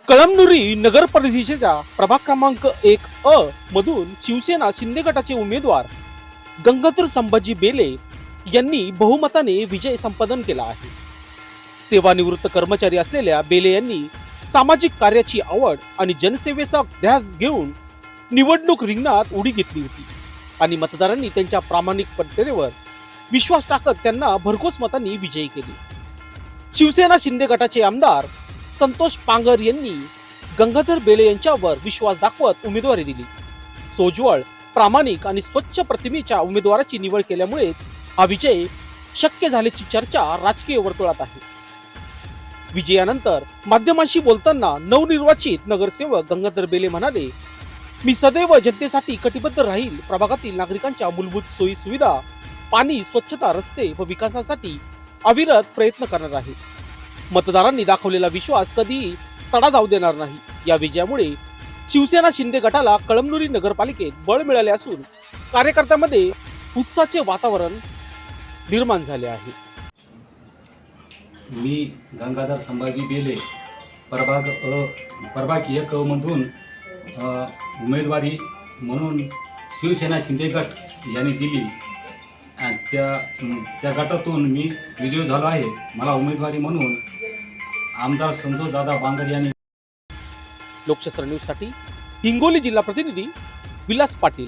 कळमनुरी नगर परिषदेच्या प्रभाग क्रमांक 1 मधून शिवसेना शिंदे गटाचे उमेदवार गंगाधर संभाजी बेले यांनी बहुमताने विजय संपादन केला आहे. सेवानिवृत्त कर्मचारी असलेल्या बेले यांनी सामाजिक कार्याची आवड आणि जनसेवेचा ध्यास घेऊन निवडणूक रिंगणात उडी घेतली होती आणि मतदारांनी त्यांच्या प्रामाणिकपणेवर विश्वास टाकत त्यांना भरघोस मतांनी विजयी केले. शिवसेना शिंदे गटाचे आमदार संतोष पांगर यांनी गंगाधर बेले यांच्यावर विश्वास दाखवत उमेदवारी दिली. सोज्वळ, प्रामाणिक आणि स्वच्छ प्रतिमेच्या उमेदवाराची निवड केल्यामुळेच हा विजय शक्य झाल्याची चर्चा राजकीय वर्तुळात आहे. विजयानंतर माध्यमांशी बोलताना नवनिर्वाचित नगरसेवक गंगाधर बेले म्हणाले, मी सदैव जनतेसाठी कटिबद्ध राहील. प्रभागातील नागरिकांच्या मूलभूत सोयी सुविधा, पाणी, स्वच्छता, रस्ते व विकासासाठी अविरत प्रयत्न करणार आहे. मतदारांनी दाखवलेला विश्वास कधीही तडा जाऊ देणार नाही. या विजयामुळे शिवसेना शिंदे गटाला कळमनुरी नगरपालिकेत बळ मिळाले असून कार्यकर्त्यांमध्ये उत्साहाचे वातावरण निर्माण झाले आहे. मी गंगाधर संभाजी बेले प्रभाग 1 मधून उमेदवारी म्हणून शिवसेना शिंदे गट यांनी दिली. त्या गटातून मी विजयी झालो आहे. मला उमेदवारी म्हणून आमदार संतोष दादा बांगर यांनी. लोकशास्त्र न्यूज साठी हिंगोली जिल्हा प्रतिनिधी विलास पाटील.